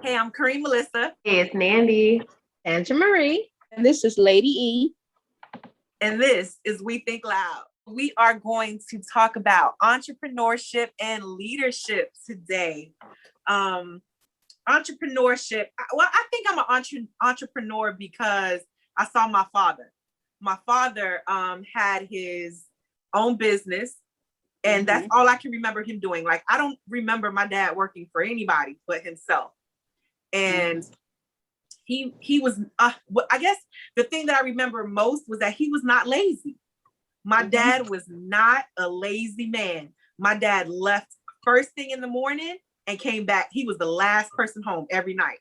Hey, I'm Kareem Melissa. Hey, it's Nandy. Angela Marie. And this is Lady E. And this is We Think Loud. We are going to talk about entrepreneurship and leadership today. Entrepreneurship. Well, I think I'm an entrepreneur because I saw my father. My father had his own business, and that's all I can remember him doing. Like, I don't remember my dad working for anybody but himself. And he was, I guess the thing that I remember most was that he was not lazy. My dad was not a lazy man. My dad left first thing in the morning and came back. He was the last person home every night.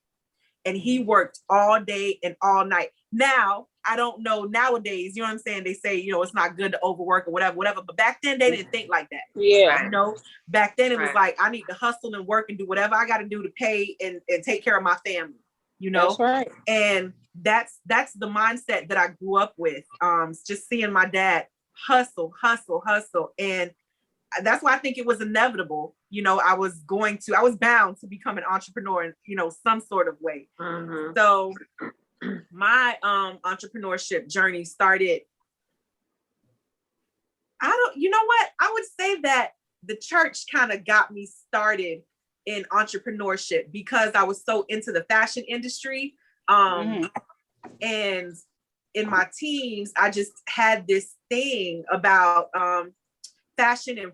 And he worked all day and all night. Now, I don't know nowadays, you know what I'm saying? They say, it's not good to overwork or whatever. But back then they didn't think like that. Yeah. Back then it was like, I need to hustle and work and do whatever I got to do to pay and take care of my family. That's right. And that's the mindset that I grew up with. Just seeing my dad hustle. And that's why I think it was inevitable. I was bound to become an entrepreneur in, some sort of way. Mm-hmm. So my entrepreneurship journey started, I would say that the church kind of got me started in entrepreneurship because I was so into the fashion industry. And in my teens, I just had this thing about fashion and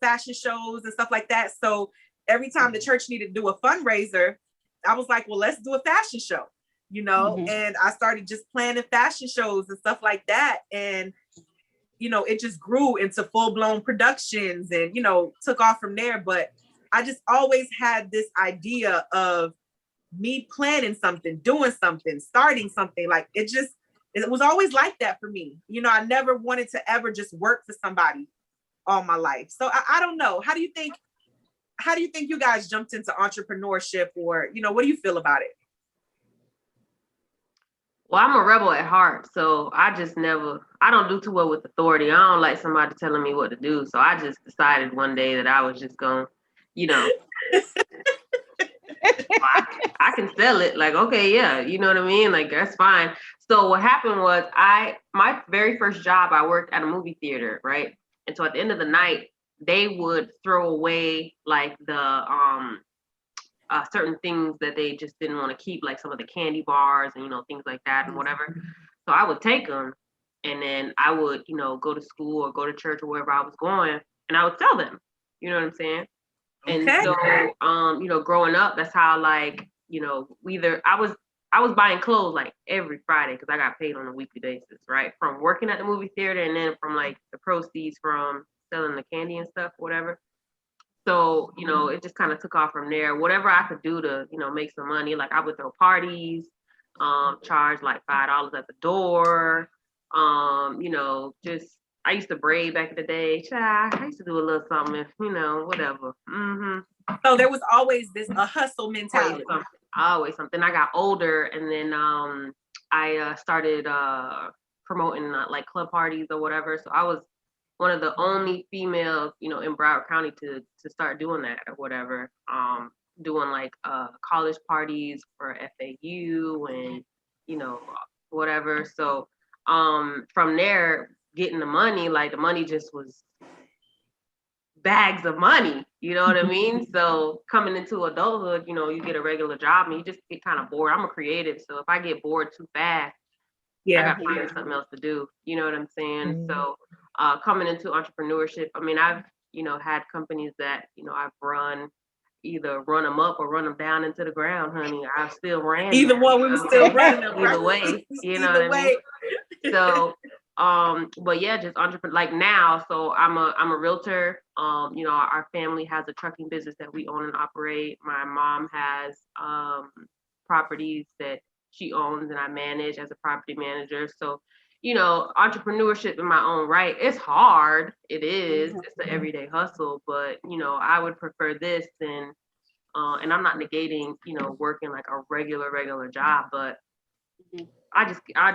fashion shows and stuff like that. So every time the church needed to do a fundraiser, I was like, well, let's do a fashion show, and I started just planning fashion shows and stuff like that. And, it just grew into full-blown productions and, took off from there. But I just always had this idea of me planning something, doing something, starting something. Like it was always like that for me. I never wanted to ever just work for somebody all my life. So I don't know. How do you think you guys jumped into entrepreneurship, or, what do you feel about it? Well, I'm a rebel at heart, so I don't do too well with authority. I don't like somebody telling me what to do. So I just decided one day that I was just going, I can sell it. Like, okay, yeah, you know what I mean? Like, that's fine. So what happened was my very first job, I worked at a movie theater, right? And so at the end of the night, they would throw away like the certain things that they just didn't want to keep, like some of the candy bars and, things like that and whatever. So I would take them and then I would, go to school or go to church or wherever I was going and I would sell them. You know what I'm saying? And so, growing up, that's how I was buying clothes like every Friday because I got paid on a weekly basis, right? From working at the movie theater and then from like the proceeds from selling the candy and stuff, whatever. So, it just kind of took off from there. Whatever I could do to, make some money, like I would throw parties, charge like $5 at the door. I used to braid back in the day. I used to do a little something, whatever. Mm-hmm. So there was always a hustle mentality. Always something. I got older and then I started promoting like club parties or whatever. So I was one of the only females, in Broward County to start doing that or whatever. Doing like college parties for FAU and, whatever. So from there, getting the money, like the money just was bags of money, you know what I mean? So coming into adulthood, you get a regular job and you just get kind of bored. I'm a creative, so if I get bored too fast, I gotta find something else to do. You know what I'm saying? So coming into entrepreneurship, I mean, I've had companies that I've either run them up or run them down into the ground, honey. I still ran either them, one. We were still running them. Either way, you know what I mean? So but yeah, just entrepreneur like now. So I'm a realtor. Our family has a trucking business that we own and operate. My mom has properties that she owns and I manage as a property manager. So, entrepreneurship in my own right, it's hard. It is. It's an everyday hustle, but I would prefer this than and I'm not negating, working like a regular job, but I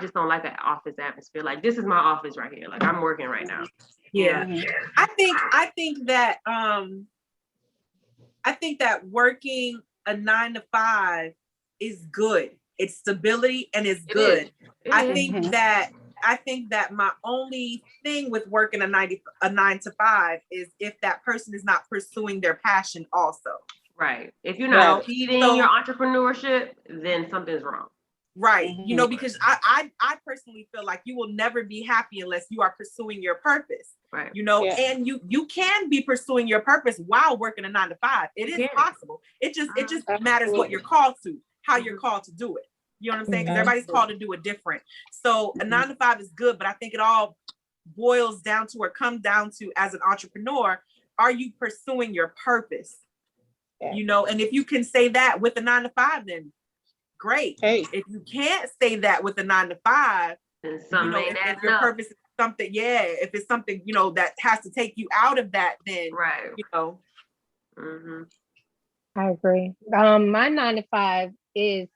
just don't like an office atmosphere. Like this is my office right here. Like I'm working right now. Yeah. I think that working a 9 to 5 is good. It's stability and it's good. I think that my only thing with working a 9 to 5 is if that person is not pursuing their passion also. Right. If you're not feeding your entrepreneurship, then something's wrong. Right. You know, because I personally feel like you will never be happy unless you are pursuing your purpose. Right. You know, and you can be pursuing your purpose while working a 9 to 5. It is possible. It just matters what you're called to, how you're called to do it. You know what I'm saying? Because everybody's called to do it different. So a 9 to 5 is good, but I think it all boils down to or comes down to, as an entrepreneur, are you pursuing your purpose? You know, and if you can say that with a 9 to 5, then great. Hey. If you can't say that with a 9 to 5, then you know, if your purpose is something, if it's something, you know, that has to take you out of that, then you know. I agree. My 9 to 5 is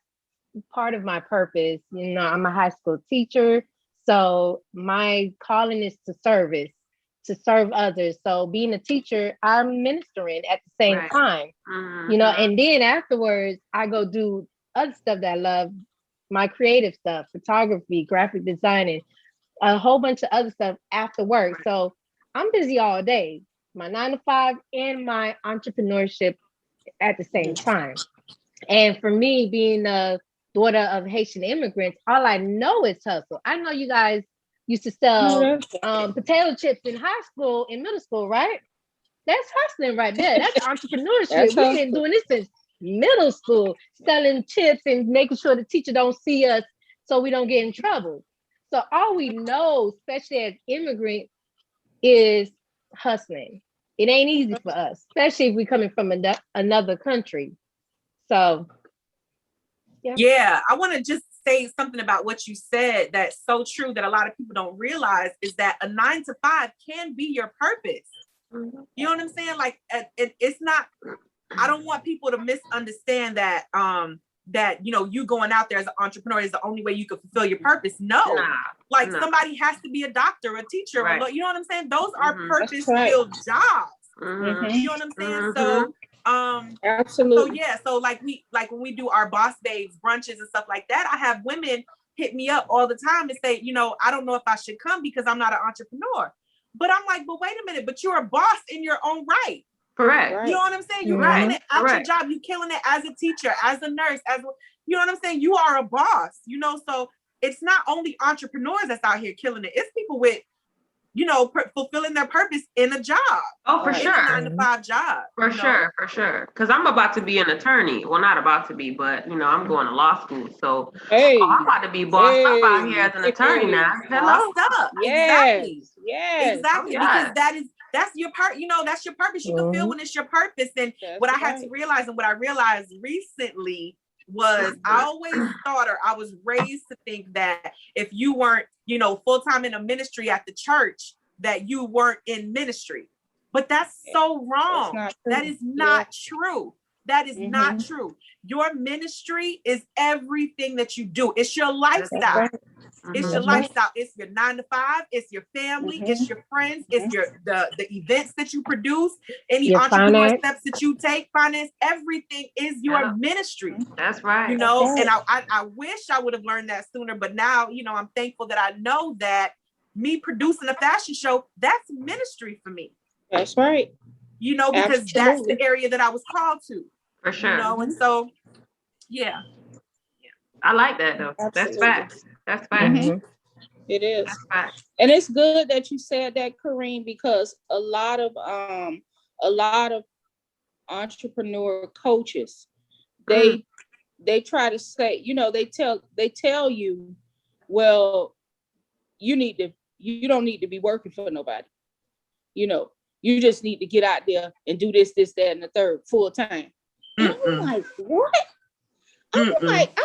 part of my purpose. You know, I'm a high school teacher, so my calling is to serve others. So being a teacher, I'm ministering at the same time. You know, and then afterwards, I go do other stuff that I love, my creative stuff, photography, graphic designing, a whole bunch of other stuff after work. So I'm busy all day, my 9 to 5 and my entrepreneurship at the same time. And for me, being a daughter of Haitian immigrants, all I know is hustle. I know you guys used to sell potato chips in high school, in middle school, right? That's hustling right there. That's entrepreneurship. We've been doing this since middle school, selling chips and making sure the teacher don't see us so we don't get in trouble. So all we know, especially as immigrants, is hustling. It ain't easy for us, especially if we're coming from another country. So, yeah, I want to just say something about what you said that's so true that a lot of people don't realize is that a 9 to 5 can be your purpose. You know what I'm saying? Like, it's not, I don't want people to misunderstand that, that, you know, you going out there as an entrepreneur is the only way you can fulfill your purpose. No, somebody has to be a doctor, a teacher, you know what I'm saying? Those are purpose-filled jobs. You know what I'm saying? So, absolutely. So like when we do our boss babes brunches and stuff like that, I have women hit me up all the time and say, you know, I don't know if I should come because I'm not an entrepreneur. But I'm like, but wait a minute, but you're a boss in your own right. Correct. You know what I'm saying? You're killing it at your job. You're killing it as a teacher, as a nurse, you know what I'm saying? You are a boss, you know? So it's not only entrepreneurs that's out here killing it. It's people with, you know, fulfilling their purpose in a job. Oh, for sure. A 9 to 5 job. For sure. Because I'm about to be an attorney. Well, not about to be, but, you know, I'm going to law school. So I'm about to be bossed up out here as an attorney now. Hello? Up. Exactly. Yes. Exactly. Because that's your part, you know, that's your purpose. You can feel when it's your purpose. And what I had to realize and what I realized recently was I always thought, or I was raised to think that if you weren't, you know, full-time in a ministry at the church, that you weren't in ministry. But that's so wrong. That is not true. That is not true. Your ministry is everything that you do. It's your lifestyle. It's your lifestyle. It's your 9 to 5. It's your family. It's your friends. It's your the events that you produce. Any entrepreneur steps that you take. Finance. Everything is your ministry. That's right. You know, and I wish I would have learned that sooner. But now, you know, I'm thankful that I know that me producing a fashion show, that's ministry for me. That's right. You know, because that's the area that I was called to. For sure. You know, and so, yeah. I like that though. Absolutely. That's facts. That's facts. It is. And it's good that you said that, Kareem, because a lot of entrepreneur coaches, they try to say, you know, they tell you, well, you don't need to be working for nobody. You know, you just need to get out there and do this, that, and the third full time. And I'm like, what? I'm like,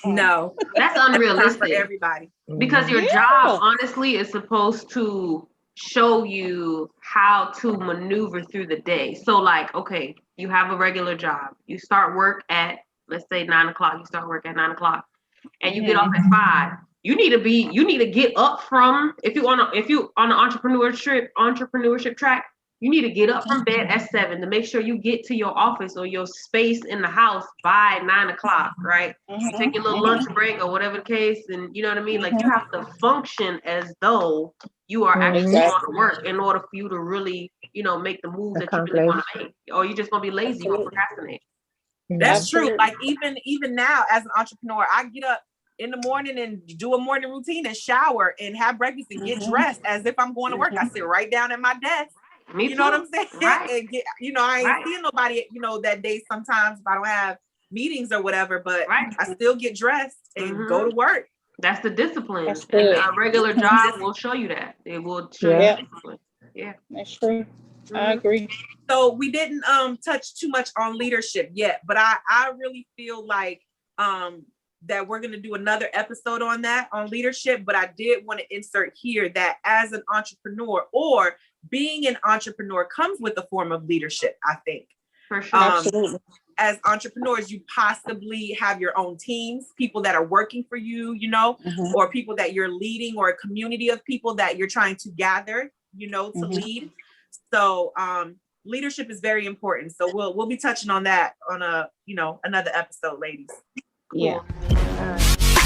no, that's unrealistic for everybody. Because your job, honestly, is supposed to show you how to maneuver through the day. So, like, okay, you have a regular job. You start work at, let's say, 9 o'clock. You start work at 9 o'clock, and you get off at 5. You need to get up from if you on an entrepreneurship track. You need to get up from bed at 7 to make sure you get to your office or your space in the house by 9 o'clock, right? You take your little lunch break or whatever the case, and you know what I mean? Like, you have to function as though you are actually going to work in order for you to really, you know, make the moves that you really want to make. Or you're just going to be lazy or procrastinate. That's true. Like even now as an entrepreneur, I get up in the morning and do a morning routine and shower and have breakfast and get dressed as if I'm going to work. I sit right down at my desk. You know what I'm saying? Right. And get, you know, I ain't seeing nobody, you know, that day sometimes if I don't have meetings or whatever, but I still get dressed and go to work. That's the discipline. And a regular job will show you that. It will show you discipline. Yeah. That's true. I agree. So we didn't touch too much on leadership yet, but I really feel like that we're going to do another episode on that, on leadership. But I did want to insert here that as an entrepreneur or being an entrepreneur comes with a form of leadership, I think. For sure. Absolutely. As entrepreneurs, you possibly have your own teams, people that are working for you, you know, or people that you're leading, or a community of people that you're trying to gather, you know, to lead. So leadership is very important. So we'll be touching on that on another episode, ladies. Yeah. Cool.